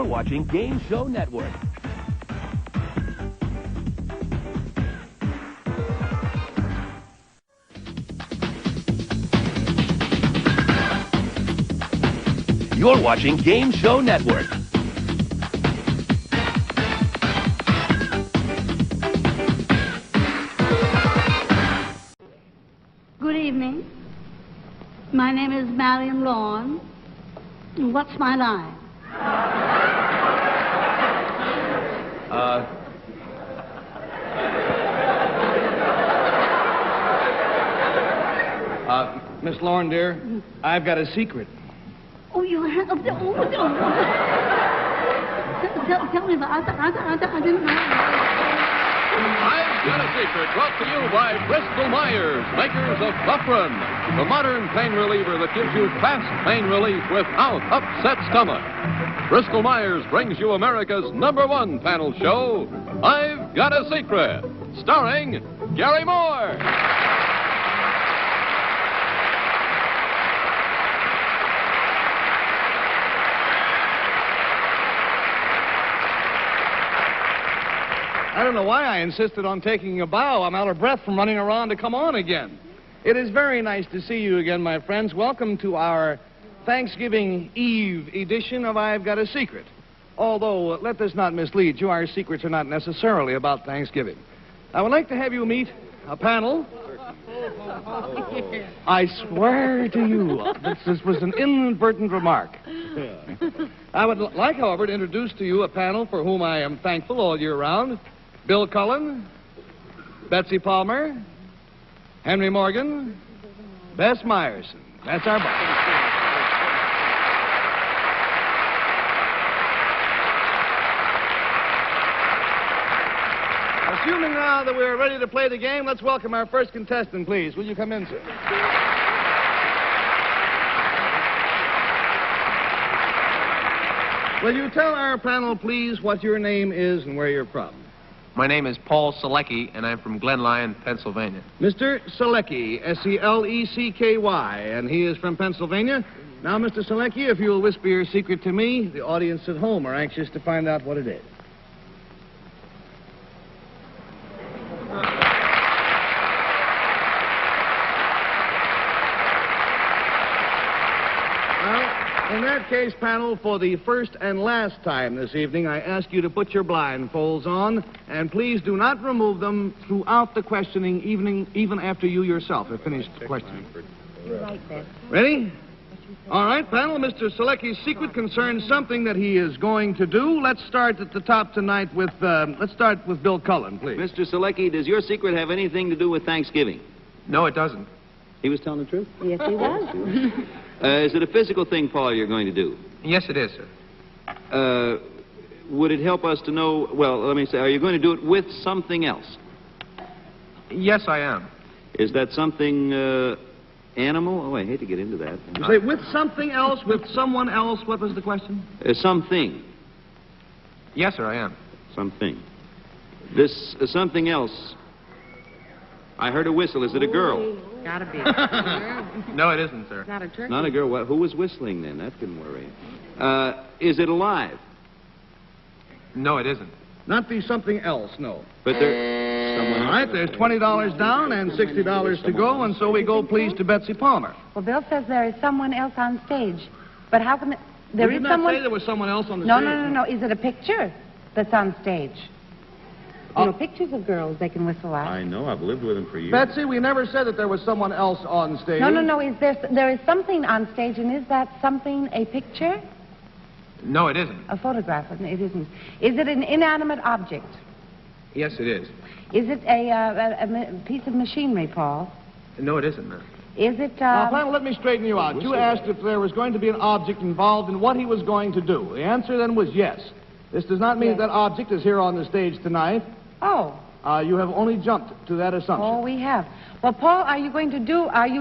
You're watching Game Show Network. You're watching Game Show Network. Good evening. My name is Marion Lawn. What's my line? Miss Lorne, dear, I've got a secret. Oh, you have? Tell me about it. I didn't know. I've Got a Secret, brought to you by Bristol Myers, makers of Buffrin, the modern pain reliever that gives you fast pain relief without upset stomach. Bristol Myers brings you America's #1 panel show, I've Got a Secret, starring Gary Moore. I don't know why I insisted on taking a bow. I'm out of breath from running around to come on again. It is very nice to see you again, my friends. Welcome to our Thanksgiving Eve edition of I've Got a Secret. Although, let this not mislead you, our secrets are not necessarily about Thanksgiving. I would like to have you meet a panel. I swear to you, this was an inadvertent remark. I would like, however, to introduce to you a panel for whom I am thankful all year round. Bill Cullen, Betsy Palmer, Henry Morgan, Bess Myerson. That's our bunch. Assuming now that we're ready to play the game, let's welcome our first contestant, please. Will you come in, sir? Will you tell our panel, please, what your name is and where you're from? My name is Paul Selecki, and I'm from Glen Lyon, Pennsylvania. Mr. Selecki, S-E-L-E-C-K-Y, and he is from Pennsylvania. Now, Mr. Selecki, if you'll whisper your secret to me, the audience at home are anxious to find out what it is. In that case, panel, for the first and last time this evening, I ask you to put your blindfolds on, and please do not remove them throughout the questioning, even after you yourself have finished the questioning. You're right, Beth. Ready? All right, panel, Mr. Selecki's secret concerns something that he is going to do. Let's start at the top tonight with, let's start with Bill Cullen, please. Mr. Selecki, does your secret have anything to do with Thanksgiving? No, it doesn't. He was telling the truth? Yes, he was. Is it a physical thing, Paul, you're going to do? Yes, it is, sir. Would it help us to know, well, let me say, are you going to do it with something else? Yes, I am. Is that something, animal? Oh, I hate to get into that. You say with something else, with someone else. What was the question? Something. Yes, sir, I am. Something. This something else. I heard a whistle. Is it a girl? Gotta be. No, it isn't, sir. Not a turkey. Not a girl. Well, who was whistling then? That can worry. Is it alive? No, it isn't. Not the something else, no. But there... someone... All right, there's $20 down and $60 to go, and so we go, please, to Betsy Palmer. Well, Bill says there is someone else on stage. But how can... There You is did not someone... say there was someone else on the No, stage. no. Is it a picture that's on stage? You know, pictures of girls they can whistle at. I know. I've lived with him for years. Betsy, we never said that there was someone else on stage. No. There is something on stage, and is that something a picture? No, it isn't. A photograph? It isn't. Is it an inanimate object? Yes, it is. Is it a piece of machinery, Paul? No, it isn't, ma'am. Is it... Now, Flannel, let me straighten you out. You asked if there was going to be an object involved in what he was going to do. The answer then was yes. This does not mean that object is here on the stage tonight. Oh. You have only jumped to that assumption. Oh, we have. Well, Paul, are you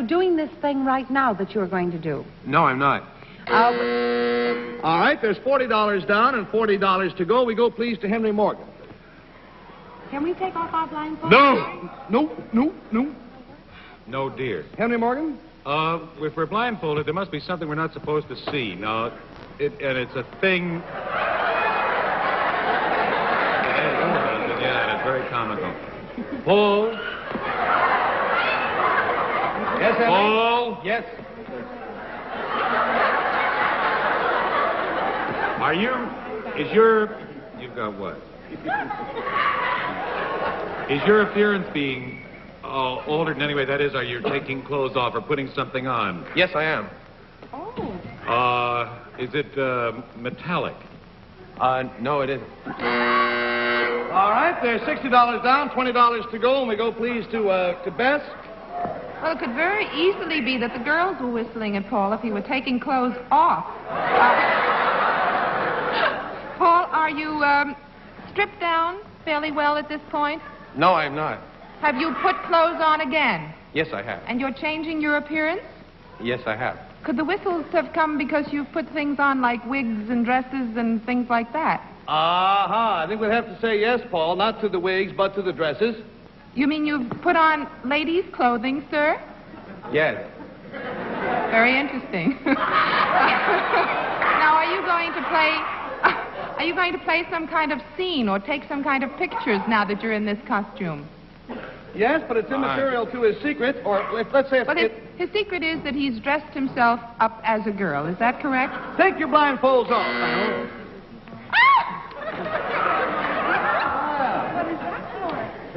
doing this thing right now that you're going to do? No, I'm not. All right, there's $40 down and $40 to go. We go, please, to Henry Morgan. Can we take off our blindfolds? No. No, dear. Henry Morgan? If we're blindfolded, there must be something we're not supposed to see. Now, and it's a thing... comical. Paul? Yes, Henry? Paul? Yes. You've got what? Is your appearance being altered in any way? That is, are you taking clothes off or putting something on? Yes, I am. Is it metallic? No, it isn't. All right, there's $60 down, $20 to go, and we go, please, to Bess. Well, it could very easily be that the girls were whistling at Paul if he were taking clothes off. Paul, are you stripped down fairly well at this point? No, I am not. Have you put clothes on again? Yes, I have. And you're changing your appearance? Yes, I have. Could the whistles have come because you've put things on like wigs and dresses and things like that? I think we'd have to say yes, Paul, not to the wigs, but to the dresses. You mean you've put on ladies' clothing, sir? Yes. Very interesting. Now, are you going to play some kind of scene or take some kind of pictures now that you're in this costume? Yes, but it's immaterial to his secret, or let's say... Well, his secret is that he's dressed himself up as a girl. Is that correct? Take your blindfolds off, now.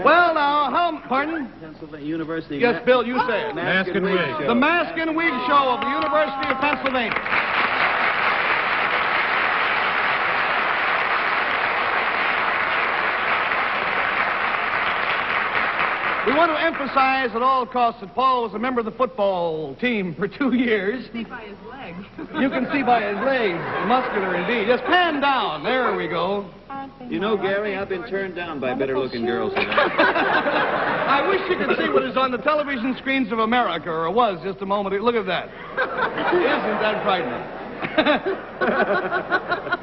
Well, now, pardon? Pennsylvania University. Yes, Bill, you say it. Mask and Wig. The Mask and Wig Show of the University of Pennsylvania. We want to emphasize at all costs that Paul was a member of the football team for 2 years. See by his legs. You can see by his legs. Muscular indeed. Just pan down. There we go. You know, Gary, I've been turned down by better-looking girls than that. I wish you could see what is on the television screens of America, or was just a moment ago. Look at that. Isn't that frightening?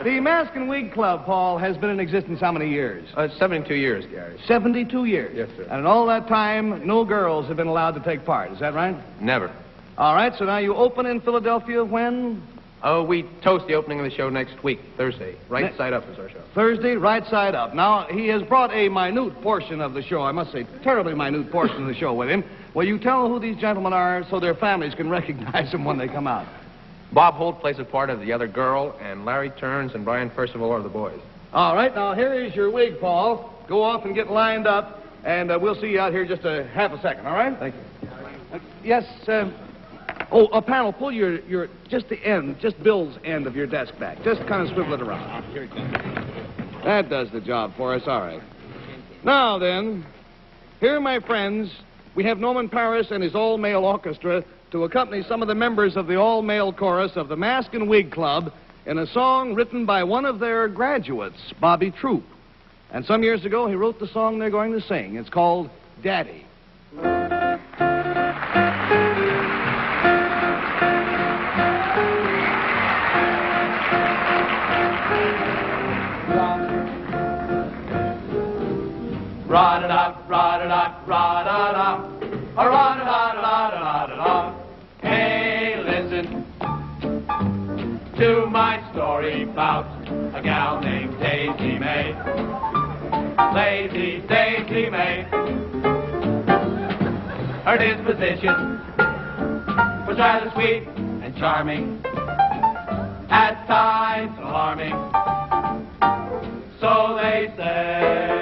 The Mask and Wig Club, Paul, has been in existence how many years? 72 years, Gary. 72 years. Yes, sir. And in all that time, no girls have been allowed to take part. Is that right? Never. All right, so now you open in Philadelphia when? Oh, we toast the opening of the show next week, Thursday. Right side up is our show. Thursday, right side up. Now, he has brought a minute portion of the show, I must say, terribly minute portion of the show with him. Will you tell who these gentlemen are so their families can recognize them when they come out? Bob Holt plays a part of the other girl, and Larry Turns and Brian Percival are the boys. All right, now here is your wig, Paul. Go off and get lined up, and we'll see you out here just a half a second, all right? Thank you. Yes, panel, pull your just the end, just Bill's end of your desk back. Just kind of swivel it around. Here it comes. That does the job for us, all right. Now then, here, my friends, we have Norman Paris and his all-male orchestra to accompany some of the members of the all-male chorus of the Mask and Wig Club in a song written by one of their graduates, Bobby Troop. And some years ago, he wrote the song they're going to sing. It's called Daddy. Ra-da-da, ra-da-da, ra-da-da, ra-da-da-da-da-da-da. Hey, listen to my story about a gal named Daisy May. Lazy Daisy May. Her disposition was rather sweet and charming, at times alarming, so they say.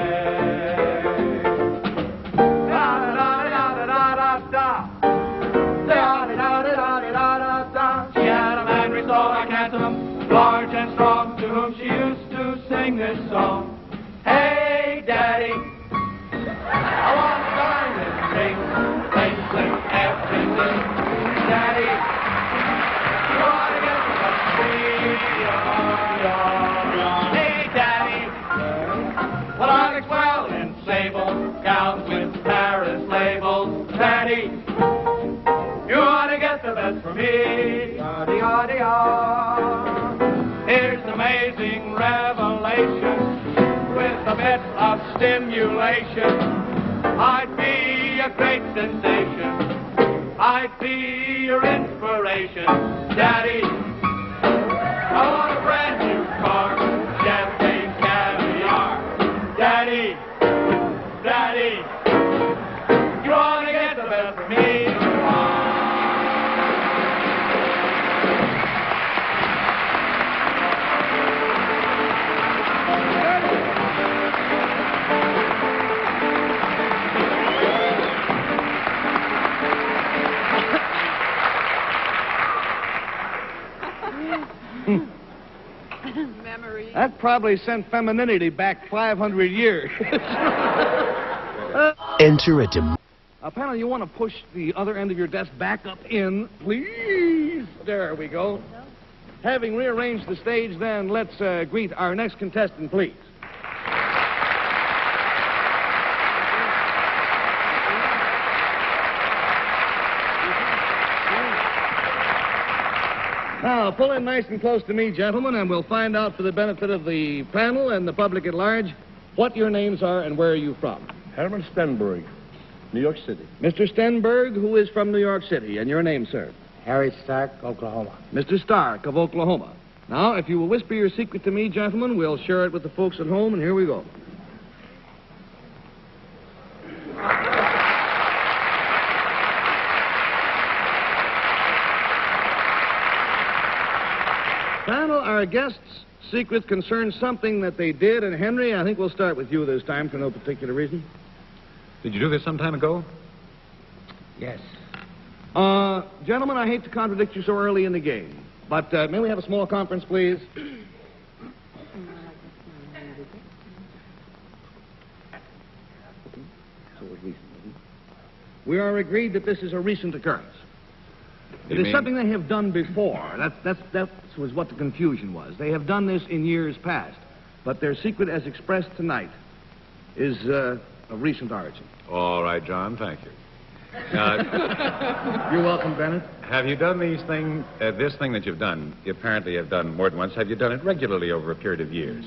She had a manly soul like handsome, large and strong, to whom she used to sing this song. Hey, Daddy, I want to diamond ring, sing, sing, everything. Daddy, you ought to get the Hey, Daddy, well, I look well in sable gowns with Paris labels. Daddy, you ought to get the best for me. Here's an amazing revelation with a bit of stimulation. I'd be a great sensation. I'd be your inspiration. Daddy, I want a brand new car, champagne caviar. Daddy, me. You want to get the best of me. Memory. That probably sent femininity back 500 years. Enter a Panel, you want to push the other end of your desk back up in, please? There we go. Having rearranged the stage, then, let's greet our next contestant, please. Now, pull in nice and close to me, gentlemen, and we'll find out for the benefit of the panel and the public at large what your names are and where are you from. Herman Stenberg, New York City. Mr. Stenberg, who is from New York City, and your name, sir? Harry Stark, Oklahoma. Mr. Stark of Oklahoma. Now, if you will whisper your secret to me, gentlemen, we'll share it with the folks at home, and here we go. Panel, our guests' secret concerns something that they did, and Henry, I think we'll start with you this time for no particular reason. Did you do this some time ago? Yes. Gentlemen, I hate to contradict you so early in the game, but may we have a small conference, please? We are agreed that this is a recent occurrence. It is something they have done before. That was what the confusion was. They have done this in years past, but their secret, as expressed tonight, is of recent origin. All right, John, thank you. You're welcome, Bennett. Have you done this thing that you've done, you apparently have done more than once, have you done it regularly over a period of years?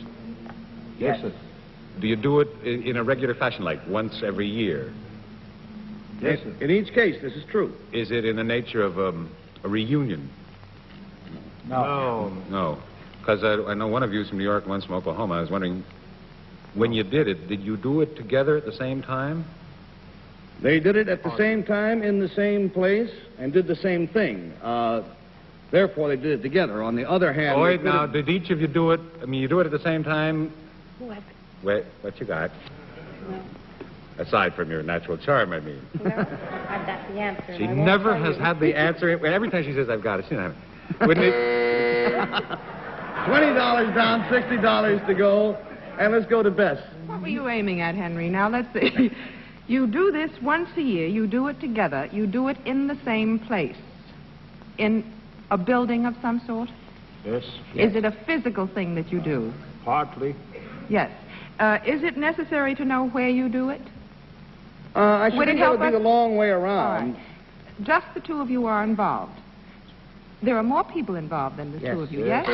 Yes, sir. Do you do it in a regular fashion, like once every year? Yes, sir. In each case, this is true. Is it in the nature of a reunion? No. No. Because I know one of you is from New York and one's from Oklahoma. I was wondering, when you did it, did you do it together at the same time? They did it at the same time, in the same place, and did the same thing. Therefore, they did it together. On the other hand... Oh, wait, now, did each of you do it? I mean, you do it at the same time? What? Wait, what you got? Aside from your natural charm, I mean. No, I've got the answer. She never has had the answer. Every time she says, I've got it, she doesn't have it. Wouldn't it? $20 down, $60 to go, and let's go to Bess. What were you aiming at, Henry? Now, let's see. You do this once a year. You do it together. You do it in the same place. In a building of some sort? Yes. Is it a physical thing that you do? Partly. Yes. Is it necessary to know where you do it? I should Would it think that help would be us? the long way All around. right. Just the two of you are involved. There are more people involved than the two of you, yes?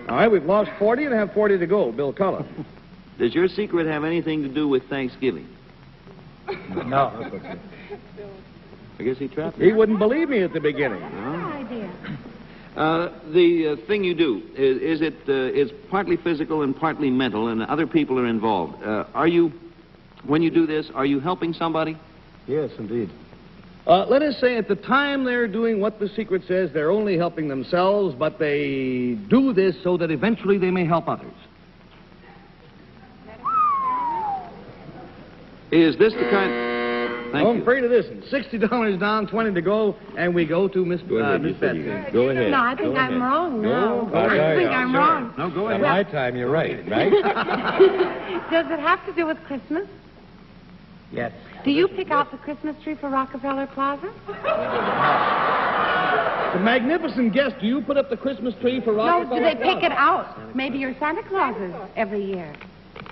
All right, we've lost 40 and have 40 to go. Bill Cullen. Does your secret have anything to do with Thanksgiving? No. I guess he trapped me. He wouldn't believe me at the beginning. No idea. The thing you do, is partly physical and partly mental, and other people are involved. When you do this, are you helping somebody? Yes, indeed. Let us say at the time they're doing what the secret says, they're only helping themselves, but they do this so that eventually they may help others. Is this the kind... Thank I'm you. afraid of this. $60 down, 20 to go, and we go to Miss Betsy. Go ahead. No, I think I'm wrong now. Oh, I think I'm wrong. No, go ahead. At my time, you're right, right? Does it have to do with Christmas? Yes. Do you pick out the Christmas tree for Rockefeller Plaza? The magnificent guest. Do you put up the Christmas tree for No, Rockefeller? do they pick it out? Maybe you're Santa Clauses every year,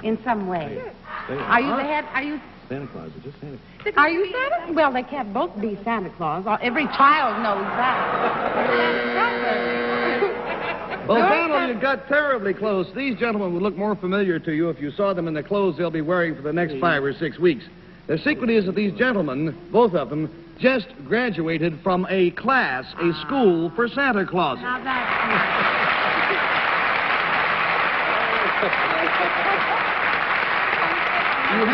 in some way. Are you the head? Are you? Santa Claus, just Santa. Are you Santa? Well, they can't both be Santa Claus. Every child knows that. Well, Donald, you got terribly close. These gentlemen would look more familiar to you if you saw them in the clothes they'll be wearing for the next 5 or 6 weeks. The secret is that these gentlemen, both of them, just graduated from a class, a school for Santa Claus. Now that's... You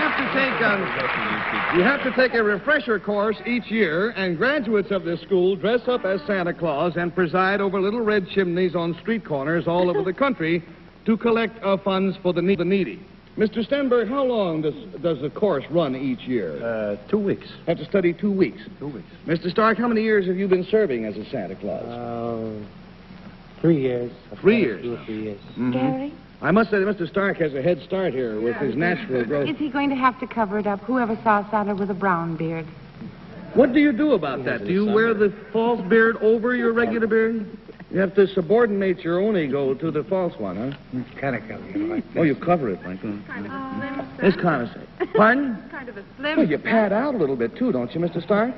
have to take a refresher course each year, and graduates of this school dress up as Santa Claus and preside over little red chimneys on street corners all over the country to collect funds for the needy. Mr. Stenberg, how long does the course run each year? 2 weeks. Have to study 2 weeks. 2 weeks. Mr. Stark, how many years have you been serving as a Santa Claus? 3 years. 3 years. 2 or 3 years. Mm-hmm. Gary? I must say that Mr. Stark has a head start here with his natural growth. Is he going to have to cover it up? Whoever saw Santa with a brown beard? What do you do about that? Do you wear the false beard over your regular beard? You have to subordinate your own ego to the false one, huh? It's kind of coming like this. Oh, you cover it like that. Kind of a slim. It's kind of safe. Pardon? Kind of a slim. Well, you pad out a little bit, too, don't you, Mr. Stark?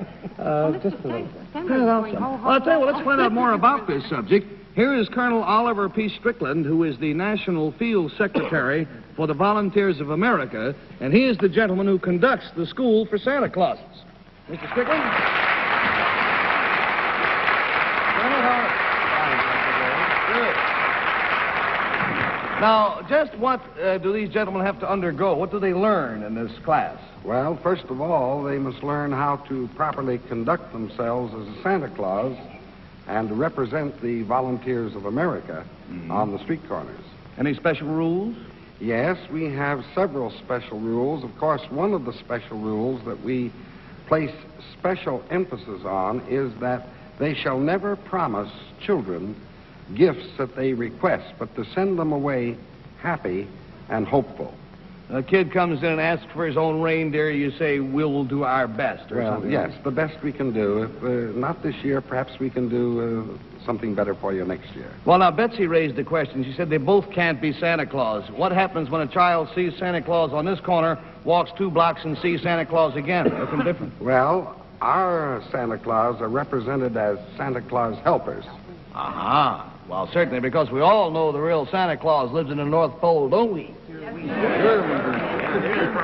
Just a little. Pad out some. Well, I'll tell you what, let's find out more about this subject. Here is Colonel Oliver P. Strickland, who is the National Field Secretary for the Volunteers of America, and he is the gentleman who conducts the school for Santa Clauses. Mr. Strickland? Colonel Howard. Good. Now, just what do these gentlemen have to undergo? What do they learn in this class? Well, first of all, they must learn how to properly conduct themselves as a Santa Claus and to represent the Volunteers of America on the street corners. Any special rules? Yes, we have several special rules. Of course, one of the special rules that we place special emphasis on is that they shall never promise children gifts that they request, but to send them away happy and hopeful. A kid comes in and asks for his own reindeer, you say, we'll do our best, or something. Yes, the best we can do. If not this year, perhaps we can do something better for you next year. Well, now, Betsy raised the question. She said they both can't be Santa Claus. What happens when a child sees Santa Claus on this corner, walks 2 blocks, and sees Santa Claus again? Make them different. Well, our Santa Claus are represented as Santa Claus helpers. Aha. Well, certainly, because we all know the real Santa Claus lives in the North Pole, don't we? Sure we do.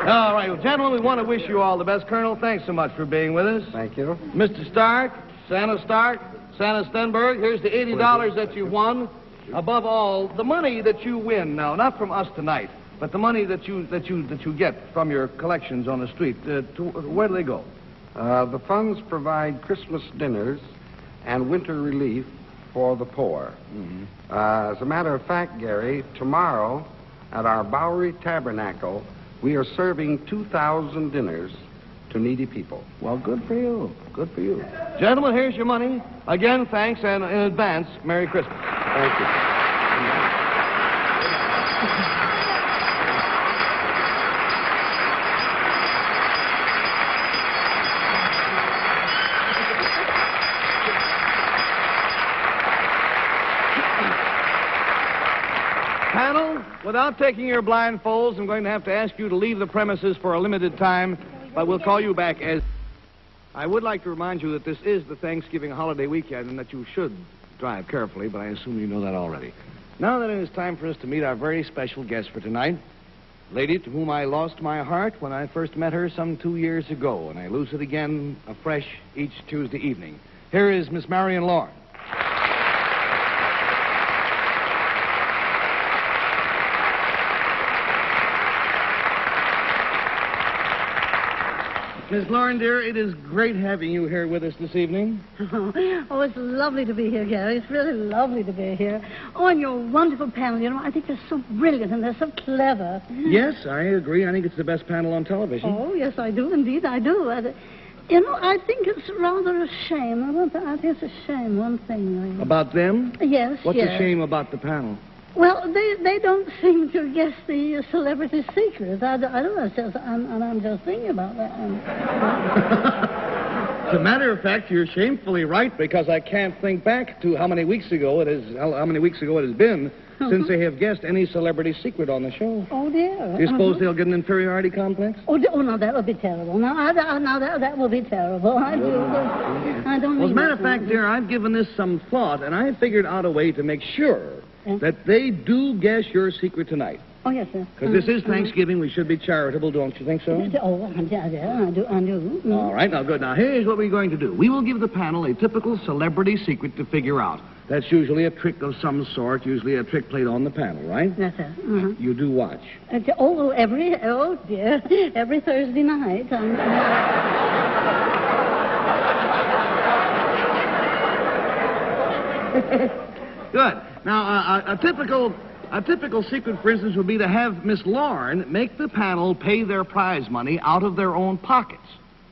All right, well, gentlemen, we want to wish you all the best. Colonel, thanks so much for being with us. Thank you. Mr. Stark, Santa Stenberg, here's the $80 that you won. Above all, the money that you win now, not from us tonight, but the money that you get from your collections on the street. Where do they go? The funds provide Christmas dinners and winter relief for the poor. As a matter of fact, Gary, tomorrow at our Bowery Tabernacle, we are serving 2,000 dinners to needy people. Well, good for you. Good for you. Gentlemen, here's your money. Again, thanks, and in advance, Merry Christmas. Thank you. Panel, without taking your blindfolds, I'm going to have to ask you to leave the premises for a limited time, but we'll call you back as... I would like to remind you that this is the Thanksgiving holiday weekend and that you should drive carefully, but I assume you know that already. Now that it is time for us to meet our very special guest for tonight, lady to whom I lost my heart when I first met her some 2 years ago, and I lose it again afresh each Tuesday evening. Here is Miss Marion Lawrence. Miss Lauren, dear, it is great having you here with us this evening. Oh, it's lovely to be here, Gary. It's really lovely to be here. Oh, and your wonderful panel, you know, I think they're so brilliant and they're so clever. Yes, I agree. I think it's the best panel on television. Oh, yes, I do. Indeed, I do. You know, I think it's rather a shame. I think it's a shame, one thing. Really. About them? Yes, What's yes. a shame about the panel? Well, they don't seem to guess the celebrity secret. I don't know. I'm just thinking about that. As a matter of fact, you're shamefully right, because I can't think back to how many weeks ago it has been since they have guessed any celebrity secret on the show. Oh, dear. Do you suppose they'll get an inferiority complex? Oh, no, that would be terrible. That will be terrible. I don't Well, as a matter of fact, dear, I've given this some thought, and I figured out a way to make sure that they do guess your secret tonight. Oh, yes, sir. Because this is Thanksgiving, we should be charitable, don't you think so? Oh, yeah, I do. Mm. All right, now good. Now, here's what we're going to do. We will give the panel a typical celebrity secret to figure out. That's usually a trick of some sort, usually a trick played on the panel, right? Yes, sir. Mm-hmm. You do watch. Oh, dear, every Thursday night. Good. Now, a typical secret, for instance, would be to have Miss Lorne make the panel pay their prize money out of their own pockets.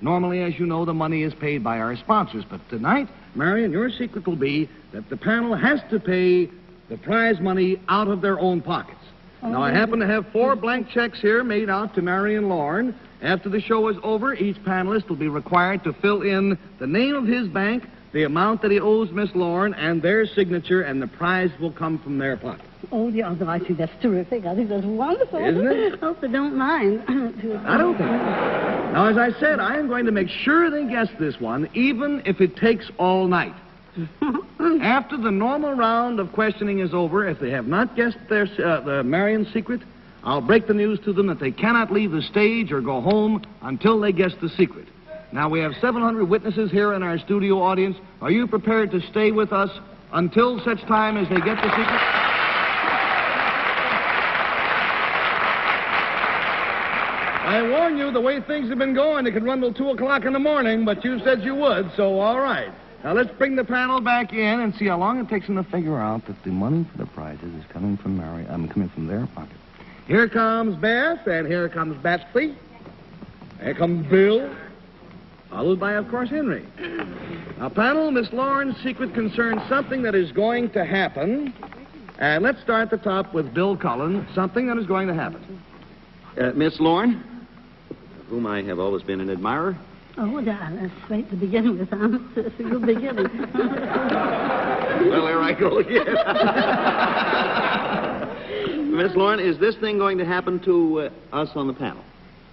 Normally, as you know, the money is paid by our sponsors. But tonight, Marion, your secret will be that the panel has to pay the prize money out of their own pockets. Now, I happen to have 4 blank checks here made out to Marion Lorne. After the show is over, each panelist will be required to fill in the name of his bank, the amount that he owes Miss Lorne, and their signature, and the prize will come from their pocket. Oh, dear, I think that's terrific. I think that's wonderful. Isn't it? Hope they don't mind. I don't think so. Now, as I said, I am going to make sure they guess this one, even if it takes all night. After the normal round of questioning is over, if they have not guessed the Marion's secret, I'll break the news to them that they cannot leave the stage or go home until they guess the secret. Now, we have 700 witnesses here in our studio audience. Are you prepared to stay with us until such time as they get the secret? I warn you, the way things have been going, it could run till 2 o'clock in the morning, but you said you would, so all right. Now, let's bring the panel back in and see how long it takes them to figure out that the money for the prizes is coming from coming from their pocket. Here comes Beth, and here comes Betsy. Here comes Bill, followed by, of course, Henry. Now, panel, Miss Lorne's secret concerns something that is going to happen. And let's start at the top with Bill Cullen, something that is going to happen. Miss Lorne, of whom I have always been an admirer. Oh, that's right to begin with, huh? It's a good beginning. Well, there I go again. Miss Lorne, is this thing going to happen to us on the panel?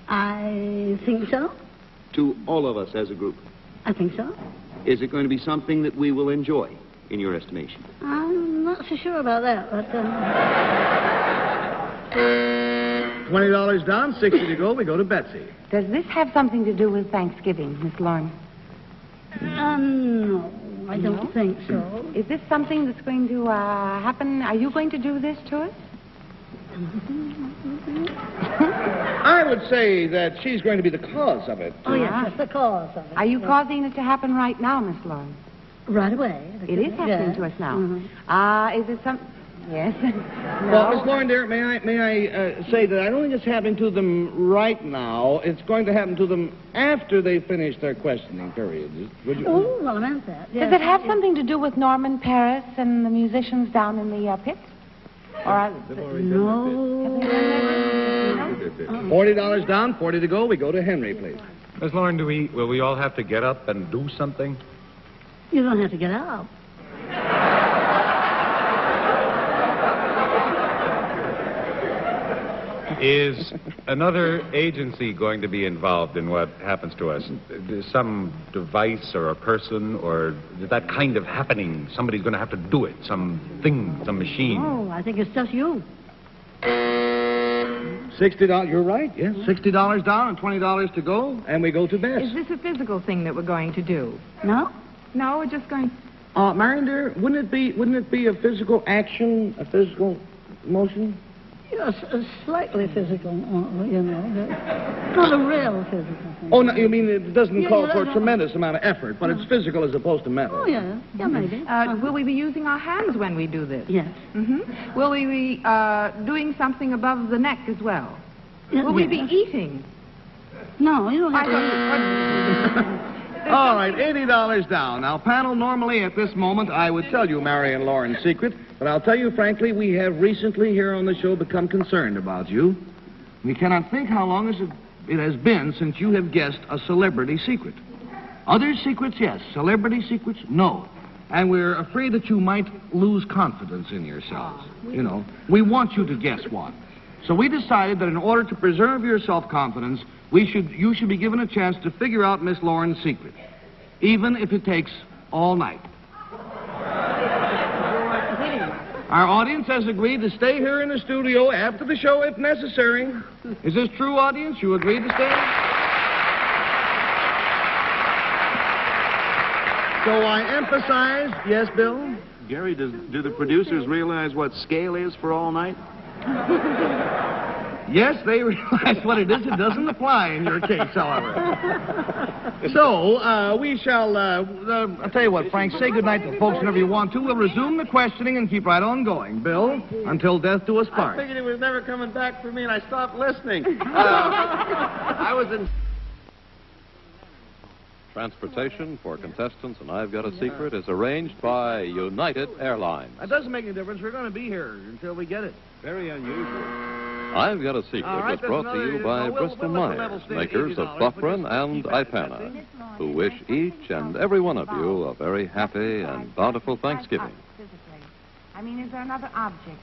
I think so. To all of us as a group? I think so. Is it going to be something that we will enjoy, in your estimation? I'm not so sure about that, but... $20 down, 60 to go. We go to Betsy. Does this have something to do with Thanksgiving, Miss Lorne? No, I don't think so. Is this something that's going to happen? Are you going to do this to us? I would say that she's going to be the cause of it. Oh, yes, that's the cause of it. Are you causing it to happen right now, Miss Lorne? Right away. It is happening to us now. Is it some... Yes. No. Well, Miss Lorne, dear, may I say that I don't think it's happening to them right now. It's going to happen to them after they finish their questioning period. Would you... Oh, well, I meant that. Yes. Does it have something to do with Norman Paris and the musicians down in the pit? Or no. $40 down, 40 to go. We go to Henry, please. Miss Lorne, will we all have to get up and do something? You don't have to get up. Is another agency going to be involved in what happens to us? Some device or a person or that kind of happening? Somebody's going to have to do it. Some thing, some machine. Oh, I think it's just you. $60. You're right. Yes, $60 down and $20 to go, and we go to Bess. Is this a physical thing that we're going to do? No. No, we're just going... Marion, dear, wouldn't it be a physical action, a physical motion? Yes, slightly physical, you know. Not a real physical thing. Oh, no, you mean it doesn't call for a tremendous amount of effort, but it's physical as opposed to mental. Oh, yeah. Yeah, maybe. Will we be using our hands when we do this? Yes. Mm-hmm. Will we be doing something above the neck as well? Yeah, Will we be eating? No, you don't have to. All right, $80 down. Now, panel, normally at this moment, I would tell you Marion Lawrence's secret, but I'll tell you frankly, we have recently here on the show become concerned about you. We cannot think how long it has been since you have guessed a celebrity secret. Other secrets, yes. Celebrity secrets, no. And we're afraid that you might lose confidence in yourselves. You know, we want you to guess one. So we decided that in order to preserve your self-confidence, you should be given a chance to figure out Miss Lawrence's secret, even if it takes all night. Our audience has agreed to stay here in the studio after the show if necessary. Is this true, audience? You agreed to stay? So I emphasize, yes, Bill? Gary, do the producers realize what scale is for all night? Yes, they realize what it is. It doesn't apply in your case, however. So, we shall, I'll tell you what, Frank, say goodnight to the folks whenever you want to. We'll resume the questioning and keep right on going. Bill, until death do us part. I figured he was never coming back for me, and I stopped listening. I was in... Transportation for contestants and I've Got a Secret is arranged by United Airlines. That doesn't make any difference. We're going to be here until we get it. Very unusual. I've Got a Secret right, was brought to you by Bristol Myers, makers of Buffrin and Ipana, who wish each and every one of you a very happy and bountiful Thanksgiving. I mean, is there another object?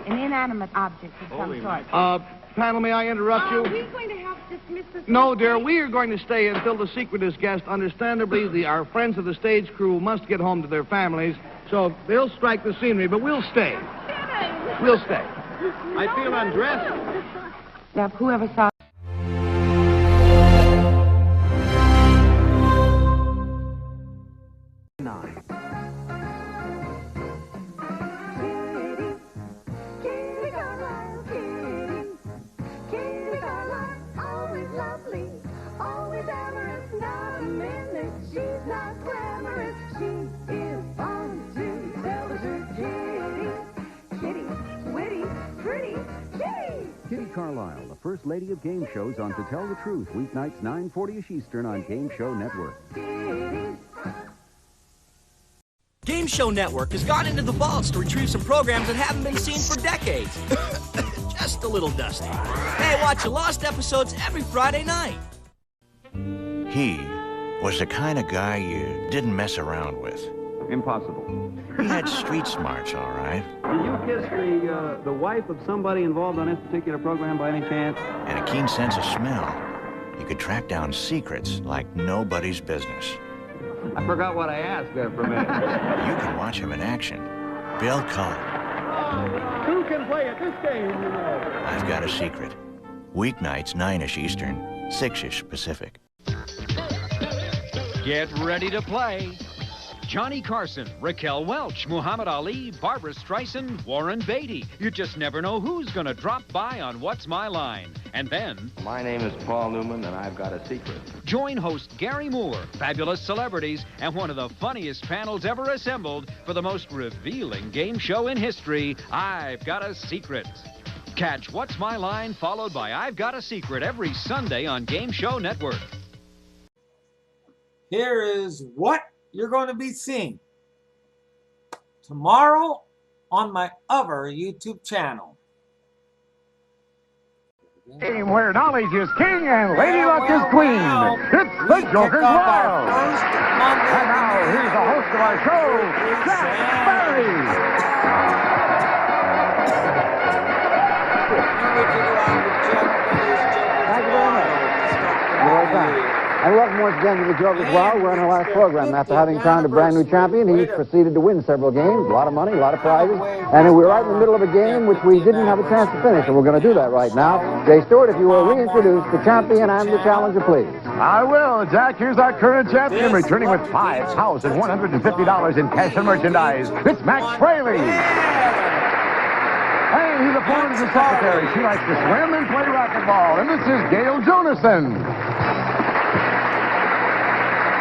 An inanimate object of some sort? Panel, may I interrupt you? Are we going to have to dismiss this? No, dear, we are going to stay until the secret is guessed. Understandably, our friends of the stage crew must get home to their families, so they'll strike the scenery, but we'll stay. We'll stay. I feel undressed. Now, whoever saw... Carlisle, the first lady of game shows on To Tell the Truth, weeknights 9:40ish Eastern on Game Show Network. Game Show Network has gone into the vaults to retrieve some programs that haven't been seen for decades. Just a little dusty. Hey, watch the lost episodes every Friday night. He was the kind of guy you didn't mess around with. Impossible. He had street smarts, all right. Did you kiss the wife of somebody involved on this particular program by any chance? And a keen sense of smell. You could track down secrets like nobody's business. I forgot what I asked there for a minute. You can watch him in action. Bill Cullen. Who can play at this game, you know? I've Got a Secret. Weeknights 9ish Eastern, 6ish Pacific. Get ready to play. Johnny Carson, Raquel Welch, Muhammad Ali, Barbara Streisand, Warren Beatty. You just never know who's going to drop by on What's My Line. And then... My name is Paul Newman, and I've got a secret. Join host Gary Moore, fabulous celebrities, and one of the funniest panels ever assembled for the most revealing game show in history, I've Got a Secret. Catch What's My Line, followed by I've Got a Secret every Sunday on Game Show Network. Here is what you're going to be seeing tomorrow on my other YouTube channel. Game where knowledge is king and Lady Luck is queen. It's the Joker's Wild. And now here's the host of our show, Jack Barry. Thank you very much. You're welcome. And welcome once again to the Joker's Wild. We're on our last program. After having crowned a brand new champion, he proceeded to win several games, a lot of money, a lot of prizes. And we're right in the middle of a game which we didn't have a chance to finish, and we're going to do that right now. Jay Stewart, if you will reintroduce the champion and the challenger, please. I will, Jack. Here's our current champion, returning with $5,150 in cash and merchandise. It's Max Fraley. And he's appointed as a secretary. She likes to swim and play racquetball. And this is Gail Jonasson.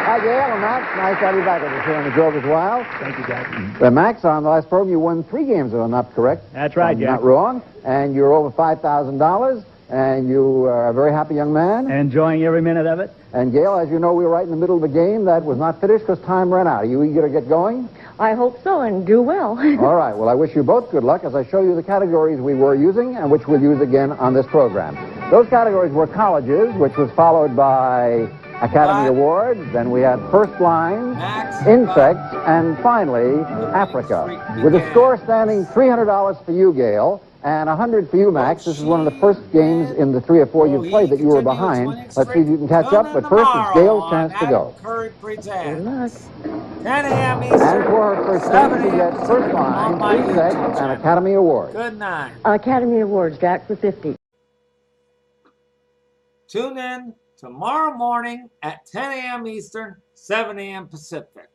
Hi, Gail and Max. Nice to have you back with us here on the Joker's Wild. Thank you, Jack. Max, on the last program, you won 3 games, if I'm not correct. That's right, Jack. Not wrong. And you're over $5,000, and you are a very happy young man. Enjoying every minute of it. And, Gail, as you know, we were right in the middle of a game that was not finished because time ran out. Are you eager to get going? I hope so, and do well. All right. Well, I wish you both good luck as I show you the categories we were using and which we'll use again on this program. Those categories were colleges, which was followed by Academy Awards, then we had first lines, insects, and finally, Africa. With a score standing $300 for you, Gail, And 100 for you, Max. This is one of the first games in the 3 or 4 you've played that you were behind. Let's see if you can catch up. But first, it's Gail's chance to go. Curry presents. Good luck. 10 a.m. And Eastern. for her first game, she gets first line, 3 sets, and Academy Award. Good night. Academy Awards, Jack, for 50. Tune in tomorrow morning at 10 a.m. Eastern, 7 a.m. Pacific.